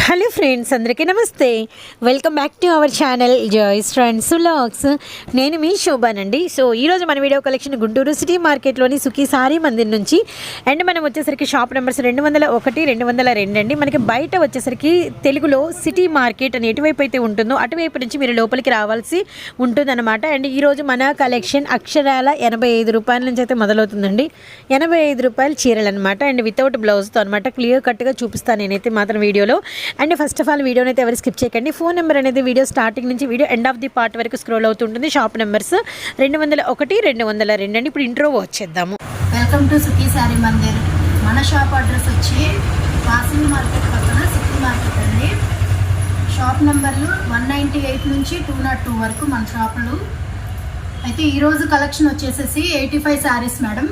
Hello friends, అందరికీ నమస్తే. Welcome back to our channel joy's friends vlogs. నేను మీ శోభానండి. సో ఈరోజు మన వీడియో కలెక్షన్ గుంటూరు సిటీ మార్కెట్లోని సుఖీ సారీ మందిర్ నుంచి. అండ్ మనం వచ్చేసరికి షాప్ నెంబర్స్ 201, 202 అండి. మనకి బయట వచ్చేసరికి తెలుగులో సిటీ మార్కెట్ అని ఎటువైపు అయితే ఉంటుందో అటువైపు నుంచి మీరు లోపలికి రావాల్సి ఉంటుందన్నమాట. అండ్ ఈరోజు మన కలెక్షన్ అక్షరాల 85 రూపాయల నుంచి అయితే మొదలవుతుందండి. 85 రూపాయలు చీరలు అనమాట. అండ్ వితౌట్ బ్లౌజ్తో అనమాట. క్లియర్ కట్గా చూపిస్తాను నేనైతే మాత్రం వీడియోలో. అండ్ ఫస్ట్ ఆఫ్ ఆల్ వీడియోని అయితే ఎవరు స్కిప్ చేయకండి. ఫోన్ నెంబర్ అనేది వీడియో స్టార్టింగ్ నుంచి video end of the part వరకు స్క్రోల్ అవుతుంటుంది. షాప్ నెంబర్స్ 201, 202 అండి. ఇప్పుడు ఇంట్రో వచ్చేద్దాము. వెల్కమ్ టు సుఖీ సారీ మందిర్. మన షాప్ అడ్రస్ వచ్చి వాసవి మార్కెట్ పక్కన సిటీ మార్కెట్ అండి. షాప్ నెంబర్లు 198 నుంచి 202 వరకు మన షాపులు. అయితే ఈరోజు కలెక్షన్ వచ్చేసేసి 85 శారీస్ మేడం.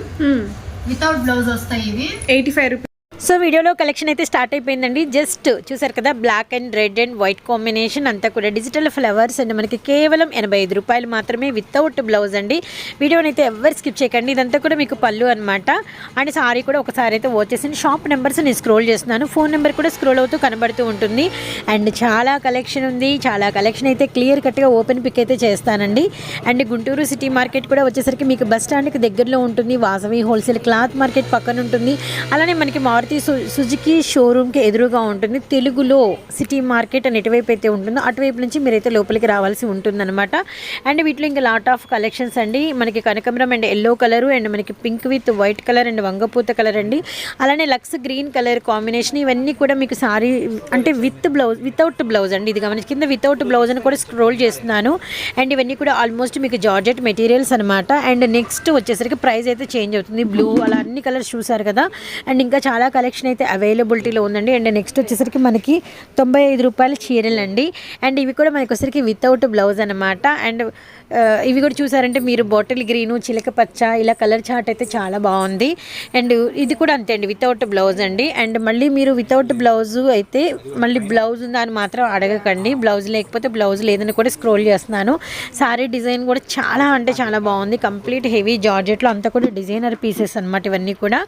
వితౌట్ బ్లౌజ్ వస్తాయి ఇవి. 85 రూపీస్. సో వీడియోలో కలెక్షన్ అయితే స్టార్ట్ అయిపోయిందండి. జస్ట్ చూసారు కదా, black and red and white combination అంతా కూడా డిజిటల్ ఫ్లవర్స్ అండ్ మనకి కేవలం 85 రూపాయలు మాత్రమే వితౌట్ బ్లౌజ్ అండి. వీడియోని అయితే ఎవరు స్కిప్ చేయకండి. ఇదంతా కూడా మీకు పళ్ళు అనమాట. అండ్ సారీ కూడా ఒకసారి అయితే వచ్చేసింది. షాప్ నెంబర్స్ నేను స్క్రోల్ చేస్తున్నాను. ఫోన్ నెంబర్ కూడా స్క్రోల్ అవుతూ కనబడుతూ ఉంటుంది. అండ్ చాలా కలెక్షన్ ఉంది. చాలా కలెక్షన్ అయితే క్లియర్ కట్గా ఓపెన్ పిక్ అయితే చేస్తానండి. అండ్ గుంటూరు సిటీ మార్కెట్ కూడా వచ్చేసరికి మీకు బస్ స్టాండ్కి దగ్గరలో ఉంటుంది. వాసవి హోల్సేల్ క్లాత్ మార్కెట్ పక్కన ఉంటుంది. అలానే మనకి మారుతి సుజుకి షోరూమ్కి ఎదురుగా ఉంటుంది. తెలుగులో సిటీ మార్కెట్ అని ఎటువైపు అయితే ఉంటుందో అటువైపు నుంచి మీరైతే లోపలికి రావాల్సి ఉంటుందన్నమాట. అండ్ వీటిలో ఇంకా లాట్ ఆఫ్ కలెక్షన్స్ అండి. మనకి కనకాంబరం అండ్ ఎల్లో కలరు అండ్ మనకి pink with white colour and వంగపూత కలర్ అండి. అలానే లక్స్ గ్రీన్ కలర్ కాంబినేషన్. ఇవన్నీ కూడా మీకు సారీ అంటే వితౌట్ బ్లౌజ్ అండి. ఇది గమనించి కింద వితౌట్ బ్లౌజ్ అని కూడా స్క్రోల్ చేస్తున్నాను. అండ్ ఇవన్నీ కూడా ఆల్మోస్ట్ మీకు జార్జెట్ మెటీరియల్స్ అనమాట. అండ్ నెక్స్ట్ వచ్చేసరికి ప్రైస్ అయితే చేంజ్ అవుతుంది. బ్లూ అలా అన్ని కలర్స్ చూసారు కదా. అండ్ ఇంకా చాలా కలెక్షన్ అయితే అవైలబిలిటీలో ఉందండి. అండ్ నెక్స్ట్ వచ్చేసరికి మనకి 95 రూపాయల చీరలు అండి. అండ్ ఇవి కూడా మనకి వచ్చేసరికి వితౌట్ బ్లౌజ్ అనమాట. అండ్ ఇవి కూడా చూసారంటే మీరు బాటిల్ గ్రీను, చిలక పచ్చ ఇలా కలర్ చార్ట్ అయితే చాలా బాగుంది. అండ్ ఇది కూడా అంతే అండి, వితౌట్ బ్లౌజ్ అండి. అండ్ మళ్ళీ మీరు వితౌట్ బ్లౌజ్ అయితే మళ్ళీ బ్లౌజ్ ఉందని మాత్రం అడగకండి. బ్లౌజ్ లేకపోతే బ్లౌజ్ లేదని కూడా స్క్రోల్ చేస్తున్నాను. సారీ డిజైన్ కూడా చాలా అంటే చాలా బాగుంది. కంప్లీట్ హెవీ జార్జెట్లో అంతా కూడా డిజైనర్ పీసెస్ అనమాట ఇవన్నీ కూడా.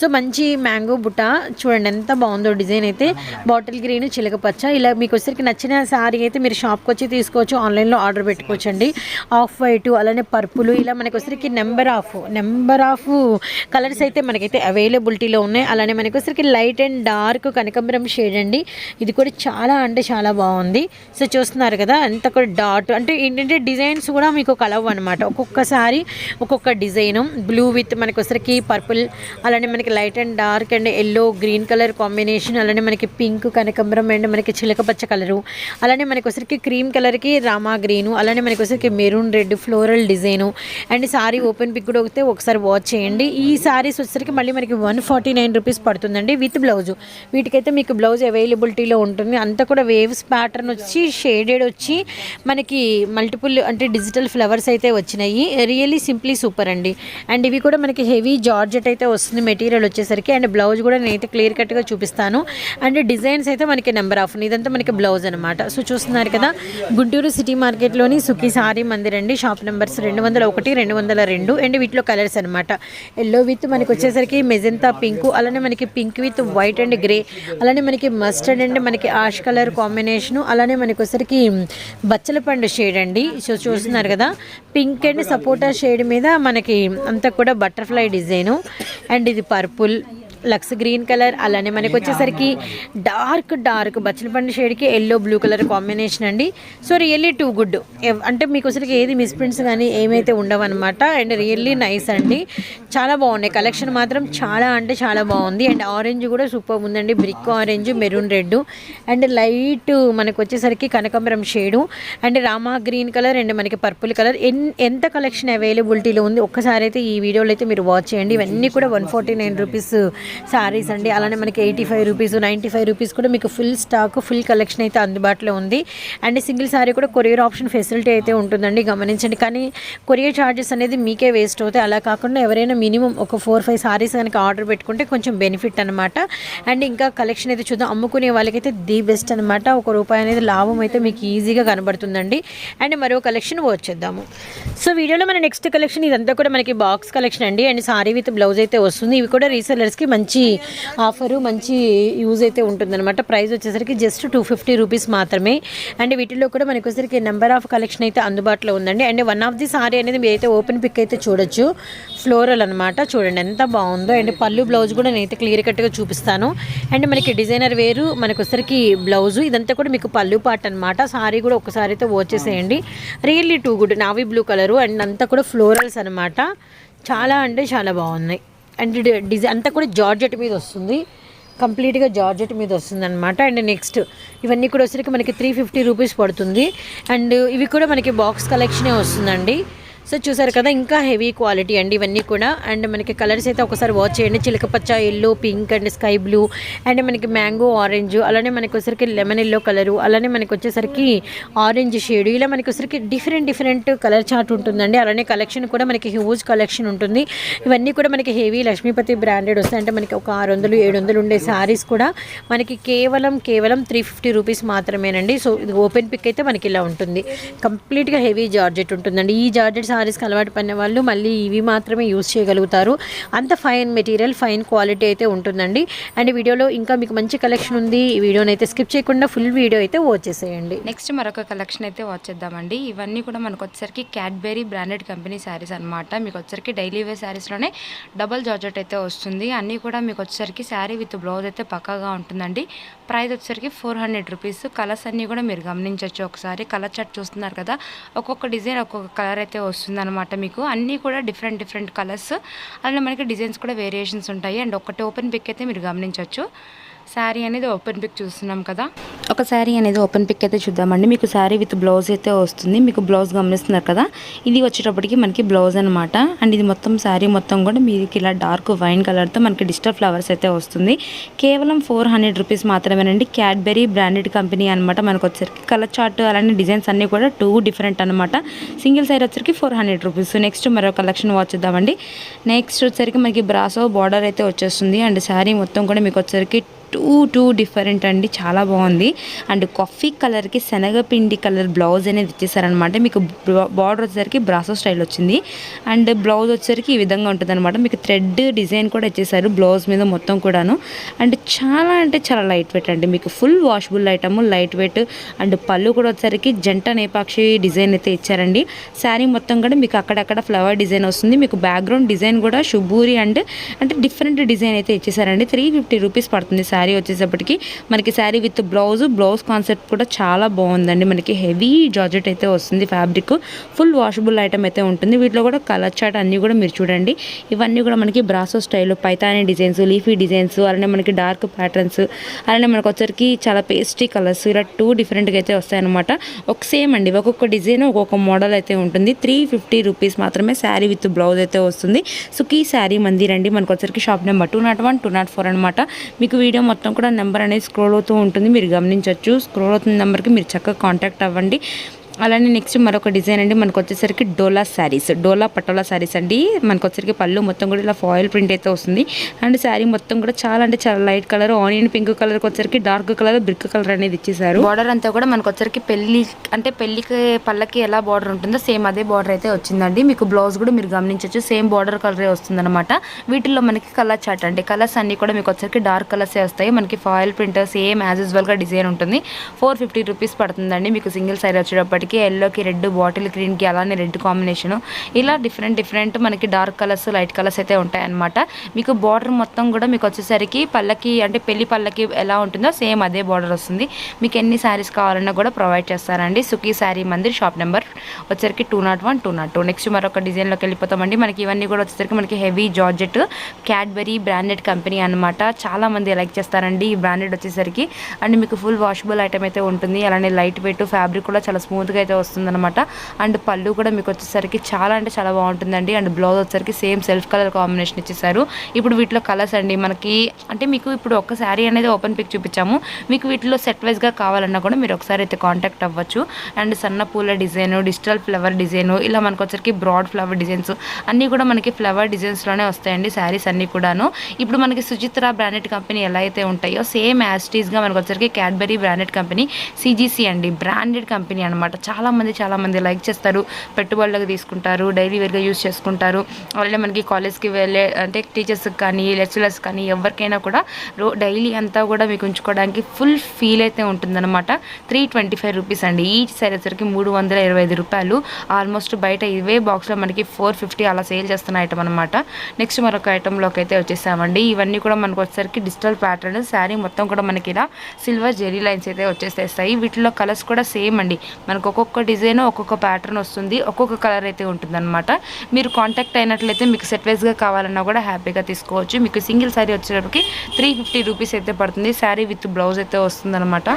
సో మంచి మ్యాంగో బుట్ట చూడండి ఎంత బాగుందో డిజైన్ అయితే. బాటిల్ గ్రీన్, చిలక పచ్చ ఇలా మీకు వచ్చరికి నచ్చిన సారీ అయితే మీరు షాప్కి వచ్చి తీసుకోవచ్చు. ఆన్లైన్లో ఆర్డర్ పెట్టుకోవచ్చు అండి. ఆఫ్ వైట్ అలానే పర్పుల్ ఇలా మనకి వచ్చరికి నెంబర్ ఆఫ్ కలర్స్ అయితే మనకైతే అవైలబిలిటీలో ఉన్నాయి. అలానే మనకి వచ్చరికి లైట్ అండ్ డార్క్ కనకాంబరం షేడ్ అండి. ఇది కూడా చాలా అంటే చాలా బాగుంది. సో చూస్తున్నారు కదా ఎంత కూడా డాట్ అంటే ఏంటంటే డిజైన్స్ కూడా మీకు కలవ్ అనమాట. ఒక్కొక్కసారి ఒక్కొక్క డిజైను. బ్లూ విత్ మనకి వచ్చరికి పర్పుల్, అలానే మనకి light and dark and yellow green colour combination, అలానే మనకి పింక్ కనకాంబరం అండ్ మనకి చిలక పచ్చ కలరు, అలానే మనకి వచ్చరికి క్రీమ్ కలర్కి రామా గ్రీను, అలానే మనకి వచ్చరికి maroon red floral design. And sari open pic కూడా అయితే ఒకసారి వాచ్ చేయండి. ఈ సారీస్ వచ్చరికి మళ్ళీ మనకి 149 రూపీస్ పడుతుందండి విత్ బ్లౌజు. వీటికైతే మీకు బ్లౌజ్ అవైలబిలిటీలో ఉంటుంది. అంతా కూడా వేవ్స్ ప్యాటర్న్ వచ్చి షేడెడ్ వచ్చి మనకి మల్టిపుల్ అంటే డిజిటల్ ఫ్లవర్స్ అయితే వచ్చినాయి. రియల్లీ సింప్లీ సూపర్ అండి. అండ్ ఇవి కూడా మనకి హెవీ జార్జెట్ అయితే వస్తుంది మెటీరియల్ వచ్చేసరికి. అండ్ బ్లౌజ్ కూడా నేనైతే క్లియర్ కట్గా చూపిస్తాను. అండ్ డిజైన్స్ అయితే మనకి నెంబర్ ఆఫ్ ఇదంతా మనకి బ్లౌజ్ అనమాట. సో చూస్తున్నారు కదా, గుంటూరు సిటీ మార్కెట్లోని సుఖీ సారీ మందిర్ అండి. షాప్ నెంబర్స్ 201, 202 అండ్ వీటిలో కలర్స్ అనమాట. ఎల్లో విత్ మనకి వచ్చేసరికి మెజెంతా పింక్, అలానే మనకి pink with white and grey, అలానే మనకి మస్టర్డ్ అండ్ మనకి ఆష్ కలర్ కాంబినేషను, అలానే మనకి వచ్చేసరికి బచ్చల పండు షేడ్ అండి. సో చూస్తున్నారు కదా, పింక్ అండ్ సపోటా షేడ్ మీద మనకి అంతా కూడా బటర్ఫ్లై డిజైను. అండ్ ఇది పర్పుల్, లక్స్ గ్రీన్ కలర్, అలానే మనకి వచ్చేసరికి డార్క్ బచ్చలపండు షేడ్కి ఎల్లో బ్లూ కలర్ కాంబినేషన్ అండి. సో రియల్లీ టూ గుడ్ అంటే మీకు వచ్చరికి ఏది మిస్ప్రింట్స్ కానీ ఏమైతే ఉండవు అనమాట. అండ్ రియల్లీ నైస్ అండి. చాలా బాగున్నాయి కలెక్షన్ మాత్రం చాలా అంటే చాలా బాగుంది. అండ్ ఆరెంజ్ కూడా సూపర్ ఉందండి. Brick orange, maroon red and light మనకు వచ్చేసరికి కనకాంబరం shade and Rama green colour and మనకి పర్పుల్ కలర్. ఎంత కలెక్షన్ అవైలబిలిటీలో ఉంది ఒక్కసారి అయితే ఈ వీడియోలో అయితే మీరు వాచ్ చేయండి. ఇవన్నీ కూడా 149 రూపీస్ శారీస్ అండి. అలానే మనకి 85 రూపీస్, 95 రూపీస్ కూడా మీకు ఫుల్ స్టాక్ ఫుల్ కలెక్షన్ అయితే అందుబాటులో ఉంది. అండ్ సింగిల్ శారీ కూడా కొరియర్ ఆప్షన్ ఫెసిలిటీ అయితే ఉంటుందండి, గమనించండి. కానీ కొరియర్ ఛార్జెస్ అనేది మీకే వేస్ట్ అవుతాయి. అలా కాకుండా ఎవరైనా మినిమం ఒక 4-5 శారీస్ కనుక ఆర్డర్ పెట్టుకుంటే కొంచెం బెనిఫిట్ అనమాట. అండ్ ఇంకా కలెక్షన్ అయితే చూద్దాం. అమ్ముకునే వాళ్ళకైతే ది బెస్ట్ అనమాట. ₹1 అనేది లాభం అయితే మీకు ఈజీగా కనబడుతుందండి. అండ్ మరో కలెక్షన్ వచ్చేద్దాము. సో వీడియోలో మన నెక్స్ట్ కలెక్షన్ ఇదంతా కూడా మనకి బాక్స్ కలెక్షన్ అండి. అండ్ సారీ విత్ బ్లౌజ్ అయితే వస్తుంది. ఇవి కూడా రీసెలర్స్కి మంచి ఆఫరు, మంచి యూజ్ అయితే ఉంటుందన్నమాట. ప్రైస్ వచ్చేసరికి జస్ట్ 250 రూపీస్ మాత్రమే. అండ్ వీటిలో కూడా మనకు వచ్చేసరికి నెంబర్ ఆఫ్ కలెక్షన్ అయితే అందుబాటులో ఉందండి. And one of the sorry అనేది మీరు అయితే ఓపెన్ పిక్ అయితే చూడొచ్చు, ఫ్లోరల్ అనమాట. చూడండి ఎంత బాగుందో. అండ్ పళ్ళు బ్లౌజ్ కూడా నేనైతే క్లియర్ కట్గా చూపిస్తాను. అండ్ మనకి డిజైనర్ వేరు, మనకు వచ్చేసరికి బ్లౌజు, ఇదంతా కూడా మీకు పళ్ళు పాట అనమాట. సారీ కూడా ఒకసారి అయితే వచ్చేసేయండి. Really too good, navy blue colour and అంతా కూడా ఫ్లోరల్స్ అనమాట. చాలా అంటే చాలా బాగున్నాయి. అండ్ డిజైన్ అంతా కూడా జార్జెట్ మీద వస్తుంది, కంప్లీట్గా జార్జెట్ మీద వస్తుంది అనమాట. అండ్ నెక్స్ట్ ఇవన్నీ కూడా వచ్చేసరికి మనకి 350 రూపీస్ పడుతుంది. అండ్ ఇవి కూడా మనకి బాక్స్ కలెక్షనే వస్తుందండి. సో చూసారు కదా, ఇంకా హెవీ క్వాలిటీ అండి ఇవన్నీ కూడా. అండ్ మనకి కలర్స్ అయితే ఒకసారి వాచ్ చేయండి. చిలకపచ్చ, yellow, pink and sky blue, and మనకి మ్యాంగో ఆరెంజ్, అలానే మనకి వచ్చేసరికి లెమన్ ఎల్లో కలరు, అలానే మనకి వచ్చేసరికి ఆరెంజ్ షేడ్, ఇలా మనకి వచ్చేసరికి డిఫరెంట్ కలర్ చార్ట్ ఉంటుందండి. అలానే కలెక్షన్ కూడా మనకి హ్యూజ్ కలెక్షన్ ఉంటుంది. ఇవన్నీ కూడా మనకి హెవీ లక్ష్మీపతి బ్రాండెడ్ వస్తాయి. అంటే మనకి ఒక 600-700 ఉండే శారీస్ కూడా మనకి కేవలం 350 రూపీస్ మాత్రమేనండి. సో ఇది ఓపెన్ పిక్ అయితే మనకి ఇలా ఉంటుంది. కంప్లీట్గా హెవీ జార్జెట్ ఉంటుందండి. ఈ జార్జెట్ సారీస్కి అలవాటు పడిన వాళ్ళు మళ్ళీ ఇవి మాత్రమే యూస్ చేయగలుగుతారు. అంత ఫైన్ మెటీరియల్, ఫైన్ క్వాలిటీ అయితే ఉంటుందండి. అండ్ వీడియోలో ఇంకా మీకు మంచి కలెక్షన్ ఉంది. ఈ వీడియోని అయితే స్కిప్ చేయకుండా ఫుల్ వీడియో అయితే వాచ్ చేసేయండి. నెక్స్ట్ మరొక కలెక్షన్ అయితే వాచ్ చేద్దామండి. ఇవన్నీ కూడా మనకు వచ్చేసరికి క్యాడ్బెరీ బ్రాండెడ్ కంపెనీ శారీస్ అనమాట. మీకు వచ్చేసరికి డైలీ వేర్ శారీస్లోనే డబల్ జార్జెట్ అయితే వస్తుంది. అన్నీ కూడా మీకు వచ్చేసరికి శారీ విత్ బ్లౌజ్ అయితే పక్కాగా ఉంటుందండి. ప్రైస్ వచ్చేసరికి 400 రూపీస్. కలర్స్ అన్నీ కూడా మీరు గమనించవచ్చు. ఒకసారి కలర్ చార్ట్ చూస్తున్నారు కదా, ఒక్కొక్క డిజైన్ ఒక్కొక్క కలర్ అయితే వస్తుందన్నమాట. మీకు అన్నీ కూడా డిఫరెంట్ కలర్స్, అలానే మనకి డిజైన్స్ కూడా వేరియేషన్స్ ఉంటాయి. అండ్ ఒకటి ఓపెన్ పిక్ అయితే మీరు గమనించవచ్చు. శారీ అనేది ఓపెన్ పిక్ చూస్తున్నాం కదా, ఒక శారీ అనేది ఓపెన్ పిక్ అయితే చూద్దామండి. మీకు శారీ విత్ బ్లౌజ్ అయితే వస్తుంది. మీకు బ్లౌజ్ గమనిస్తున్నారు కదా, ఇది వచ్చేటప్పటికి మనకి బ్లౌజ్ అనమాట. అండ్ ఇది మొత్తం శారీ మొత్తం కూడా మీకు ఇలా డార్క్ వైన్ కలర్తో మనకి డిజిటల్ ఫ్లవర్స్ అయితే వస్తుంది. కేవలం 400 రూపీస్ మాత్రమేనండి. క్యాడ్బెరీ బ్రాండెడ్ కంపెనీ అనమాట. మనకు వచ్చేసరికి కలర్ చార్ట్ అలానే డిజైన్స్ అన్నీ కూడా 2 డిఫరెంట్ అనమాట. సింగిల్ సైడ్ వచ్చరికి 400 రూపీస్. నెక్స్ట్ మరో కలెక్షన్ వాచ్ చేద్దామండి. నెక్స్ట్ వచ్చేసరికి మనకి బ్రాసో బార్డర్ అయితే వచ్చేస్తుంది. అండ్ శారీ మొత్తం కూడా మీకు వచ్చేసరికి టూ డిఫరెంట్ అండి, చాలా బాగుంది. అండ్ కాఫీ కలర్కి శనగపిండి కలర్ బ్లౌజ్ అనేది ఇచ్చేసారనమాట. మీకు బార్డర్ వచ్చేసరికి బ్రాసో స్టైల్ వచ్చింది. అండ్ బ్లౌజ్ వచ్చేసరికి ఈ విధంగా ఉంటుంది అనమాట. మీకు థ్రెడ్ డిజైన్ కూడా ఇచ్చేసారు బ్లౌజ్ మీద మొత్తం కూడాను. అండ్ చాలా అంటే చాలా లైట్ వెయిట్ అండి, మీకు full washable item, light weight. And పళ్ళు కూడా వచ్చేసరికి జంట నేపాక్షి డిజైన్ అయితే ఇచ్చారండి. శారీ మొత్తం కూడా మీకు అక్కడక్కడ ఫ్లవర్ డిజైన్ వస్తుంది. మీకు బ్యాక్గ్రౌండ్ డిజైన్ కూడా షుబూరి అంటే డిఫరెంట్ డిజైన్ అయితే ఇచ్చేసారండి. 350 రూపీస్ పడుతుంది శారీ వచ్చేసప్పటికి. మనకి శారీ విత్ బ్లౌజ్ కాన్సెప్ట్ కూడా చాలా బాగుందండి. మనకి హెవీ జార్జెట్ అయితే వస్తుంది. ఫ్యాబ్రిక్ ఫుల్ వాషబుల్ ఐటమ్ అయితే ఉంటుంది. వీటిలో కూడా కలర్ చార్ట్ అన్నీ కూడా మీరు చూడండి. ఇవన్నీ కూడా మనకి brasso style, Paithani designs, leafy designs, అలానే మనకి డార్క్ ప్యాటర్న్స్, అలానే మనకు వచ్చరికి చాలా పేస్ట్రీ కలర్స్, ఇలా 2 డిఫరెంట్గా అయితే వస్తాయన్నమాట. ఒక సేమ్ అండి, ఒక్కొక్క డిజైన్ ఒక్కొక్క మోడల్ అయితే ఉంటుంది. 350 రూపీస్ మాత్రమే శారీ విత్ బ్లౌజ్ అయితే వస్తుంది. సుఖీ శారీ మందిర్ అండి. మనకు వచ్చరికి షాప్ నెంబర్ 201, 204 అనమాట. మీకు వీడియో మొత్తం కూడా నెంబర్ అనేది స్క్రోల్ అవుతూ ఉంటుంది, మీరు గమనించవచ్చు. స్క్రోల్ అవుతున్న నెంబర్కి మీరు చక్కగా కాంటాక్ట్ అవ్వండి. అలానే నెక్స్ట్ మరొక డిజైన్ అండి. మనకు వచ్చేసరికి డోలా పటోలా శారీస్ అండి. మనకు వచ్చేసరికి పళ్ళు మొత్తం కూడా ఇలా ఫాయిల్ ప్రింట్ అయితే వస్తుంది. అండ్ శారీ మొత్తం కూడా చాలా అంటే చాలా లైట్ కలర్, ఆనియన్ పింక్ కలర్కి వచ్చేసరికి డార్క్ కలర్, బ్రిక్ కలర్ అనేది ఇచ్చేసారు. బార్డర్ అంతా కూడా మనకు వచ్చేసరికి పెళ్లికి పళ్ళకి ఎలా బార్డర్ ఉంటుందో సేమ్ అదే బార్డర్ అయితే వచ్చిందండి. మీకు బ్లౌజ్ కూడా మీరు గమనించవచ్చు, సేమ్ బార్డర్ కలరే వస్తుంది అనమాట. వీటిల్లో మనకి కలర్ చార్ట్ అండి. కలర్స్ అన్ని కూడా మీకు వచ్చేసరికి డార్క్ కలర్స్ వస్తాయి. మనకి ఫాయిల్ ప్రింట్ సేమ్ యాజ్ యూజువల్గా డిజైన్ ఉంటుంది. 450 రూపీస్ పడుతుందండి. మీకు సింగిల్ సైడ్ వచ్చేటప్పటికి ఎల్లోకి రెడ్, బాటిల్ గ్రీన్కి అలానే రెడ్ కాంబినేషన్, ఇలా డిఫరెంట్ మనకి డార్క్ కలర్స్, లైట్ కలర్స్ అయితే ఉంటాయన్నమాట. మీకు బార్డర్ మొత్తం కూడా మీకు వచ్చేసరికి పళ్ళకి అంటే పెళ్లి పళ్ళకి ఎలా ఉంటుందో సేమ్ అదే బార్డర్ వస్తుంది. మీకు ఎన్ని శారీస్ కావాలన్నా కూడా ప్రొవైడ్ చేస్తారండి. సుఖీ శారీ మందిర్, షాప్ నెంబర్ వచ్చేసరికి 201, 202. నెక్స్ట్ మరొక డిజైన్లోకి వెళ్ళిపోతామండి. మనకి ఇవన్నీ కూడా వచ్చేసరికి మనకి heavy georgette Cadbury branded company అనమాట. చాలా మంది లైక్ చేస్తారండి ఈ బ్రాండెడ్ వచ్చేసరికి. అండ్ మీకు ఫుల్ వాషబుల్ ఐటమ్ అయితే ఉంటుంది. అలానే లైట్ వెయిట్, ఫ్యాబ్రిక్ కూడా చాలా స్మూత్గా అయితే వస్తుందన్నమాట. అండ్ పళ్ళు కూడా మీకు వచ్చేసరికి చాలా అంటే చాలా బాగుంటుందండి. అండ్ బ్లౌజ్ వచ్చేసరికి సేమ్ సెల్ఫ్ కలర్ కాంబినేషన్ ఇచ్చేసారు. ఇప్పుడు వీటిలో కలర్స్ అండి మనకి అంటే మీకు ఇప్పుడు ఒక శారీ అనేది ఓపెన్ పిక్ చూపించాము. మీకు వీటిలో సెట్ వైజ్గా కావాలన్నా కూడా మీరు ఒకసారి అయితే కాంటాక్ట్ అవ్వచ్చు. అండ్ సన్న పూల డిజైన్, డిజిటల్ ఫ్లవర్ డిజైన్, ఇలా మనకు వచ్చరికి బ్రాడ్ ఫ్లవర్ డిజైన్స్ అన్నీ కూడా మనకి ఫ్లవర్ డిజైన్స్లోనే వస్తాయండి శారీస్ అన్నీ కూడాను. ఇప్పుడు మనకి సుచిత్ర బ్రాండెడ్ కంపెనీ ఎలా అయితే ఉంటాయో సేమ్ యాజ్ టీజ్గా మనకు వచ్చరికి క్యాడ్బెరీ బ్రాండెడ్ కంపెనీ CGC అండి, బ్రాండెడ్ కంపెనీ అనమాట. చాలామంది లైక్ చేస్తారు, పెట్టుబడులకు తీసుకుంటారు, డైలీ వేర్గా యూస్ చేసుకుంటారు. అలాగే మనకి కాలేజ్కి వెళ్ళే అంటే టీచర్స్కి కానీ లెక్చరర్స్ కానీ ఎవరికైనా కూడా డైలీ అంతా కూడా మీకు ఉంచుకోవడానికి ఫుల్ ఫీల్ అయితే ఉంటుందన్నమాట. 325 రూపీస్ అండి. ఈ సారీ వచ్చరికి 325 రూపాయలు. ఆల్మోస్ట్ బయట ఇవే బాక్స్లో మనకి 450 అలా సేల్ చేస్తున్న ఐటమ్ అనమాట. నెక్స్ట్ మరొక ఐటెంలోకి అయితే వచ్చేసామండి. ఇవన్నీ కూడా మనకు వచ్చేసరికి డిజిటల్ ప్యాటర్న్. శారీ మొత్తం కూడా మనకి ఇలా సిల్వర్ జెరీ లైన్స్ అయితే వచ్చేసేస్తాయి. వీటిలో కలర్స్ కూడా సేమ్ అండి. మనకు ఒక్కొక్క డిజైన్ ఒక్కొక్క ప్యాటర్న్ వస్తుంది, ఒక్కొక్క కలర్ అయితే ఉంటుందన్నమాట. మీరు కాంటాక్ట్ అయినట్లయితే మీకు సెట్ వైజ్గా కావాలన్నా కూడా హ్యాపీగా తీసుకోవచ్చు. మీకు సింగిల్ శారీ వచ్చేటప్పటికి 350 రూపీస్ అయితే పడుతుంది. శారీ విత్ బ్లౌజ్ అయితే వస్తుందన్నమాట.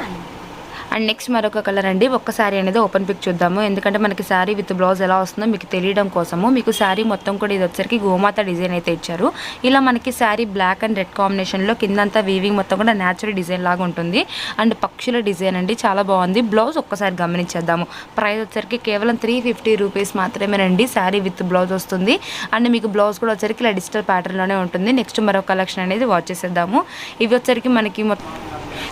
అండ్ నెక్స్ట్ మరొక కలర్ అండి. ఒక్క శారీ అనేది ఓపెన్ పిక్ చూద్దాము, ఎందుకంటే మనకి శారీ విత్ బ్లౌజ్ ఎలా వస్తుందో మీకు తెలియడం కోసము. మీకు శారీ మొత్తం కూడా ఇది వచ్చరికి గోమాత డిజైన్ అయితే ఇచ్చారు. ఇలా మనకి శారీ బ్లాక్ అండ్ రెడ్ కాంబినేషన్లో కిందంతా వీవింగ్ మొత్తం కూడా న్యాచురల్ డిజైన్ లాగా ఉంటుంది. అండ్ పక్షుల డిజైన్ అండి, చాలా బాగుంది. బ్లౌజ్ ఒక్కసారి గమనించేద్దాము. ప్రైస్ వచ్చరికి కేవలం 350 రూపీస్ మాత్రమేనండి. శారీ విత్ బ్లౌజ్ వస్తుంది. అండ్ మీకు బ్లౌజ్ కూడా వచ్చరికి ఇలా డిజిటల్ ప్యాటర్న్లోనే ఉంటుంది. నెక్స్ట్ మరొక కలెక్షన్ అనేది వాచ్ చేసేద్దాము. ఇవి వచ్చరికి మనకి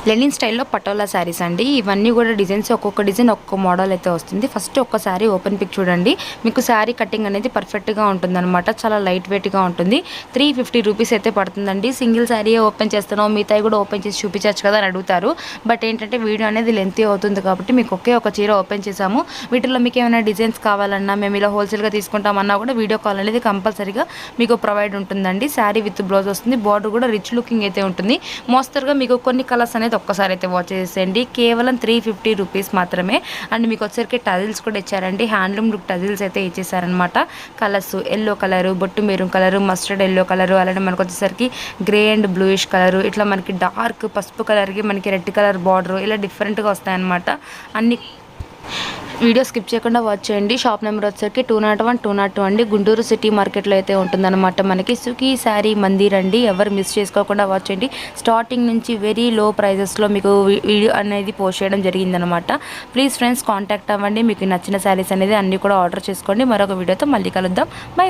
లెనిన్ స్టైల్లో పటోలా శారీస్ అండి. ఇవన్నీ కూడా డిజైన్స్ ఒక్కొక్క డిజైన్ ఒక్కొక్క మోడల్ అయితే వస్తుంది. ఫస్ట్ ఒక్కసారి ఓపెన్ పిక్ చూడండి. మీకు శారీ కటింగ్ అనేది పర్ఫెక్ట్గా ఉంటుందన్నమాట. చాలా లైట్ వెయిట్గా ఉంటుంది. 350 రూపీస్ అయితే పడుతుందండి. సింగిల్ శారీ ఓపెన్ చేస్తున్నాం, మిగతాయి కూడా ఓపెన్ చేసి చూపించచ్చు కదా అని అడుగుతారు. బట్ ఏంటంటే వీడియో అనేది లెంతీ అవుతుంది కాబట్టి మీకు ఒకే ఒక చీర ఓపెన్ చేసాము. వీటిలో మీకు ఏమైనా డిజైన్స్ కావాలన్నా, మేము ఇలా హోల్సేల్గా తీసుకుంటామన్నా కూడా వీడియో కాల్ అనేది కంపల్సరీగా మీకు ప్రొవైడ్ ఉంటుందండి. శారీ విత్ బ్లౌజ్ వస్తుంది. బార్డర్ కూడా రిచ్ లుకింగ్ అయితే ఉంటుంది. మోస్తరుగా మీకు కొన్ని కలర్స్ అనేది ఒక్కసారి అయితే వాచ్ చేసేయండి. కేవలం 350 రూపీస్ మాత్రమే. అండ్ మీకు వచ్చరికి టజిల్స్ కూడా ఇచ్చారండి. హ్యాండ్లూమ్ లుక్ టజిల్స్ అయితే ఇచ్చేసారనమాట. కలర్స్ ఎల్లో కలరు, బొట్టు maroon colour, mustard yellow colour, అలానే మనకు వచ్చేసరికి గ్రే అండ్ బ్లూయిష్ కలరు, ఇట్లా మనకి డార్క్ పసుపు కలర్కి మనకి రెడ్ కలర్ బార్డర్ ఇలా డిఫరెంట్గా వస్తాయన్నమాట. అన్ని వీడియో స్కిప్ చేయకుండా వాచ్ చేయండి. షాప్ నెంబర్ వచ్చేసరికి 201, 202 అండి. గుంటూరు సిటీ మార్కెట్లో అయితే ఉంటుందన్నమాట. మనకి సుఖీ శారీ మందిర్ అండి. ఎవరు మిస్ చేసుకోకుండా వాచ్ చేయండి. స్టార్టింగ్ నుంచి వెరీ లో ప్రైజెస్లో మీకు వీడియో అనేది పోస్ట్ చేయడం జరిగిందనమాట. ప్లీజ్ ఫ్రెండ్స్ కాంటాక్ట్ అవ్వండి. మీకు నచ్చిన శారీస్ అనేది అన్నీ కూడా ఆర్డర్ చేసుకోండి. మరొక వీడియోతో మళ్ళీ కలుద్దాం. బై.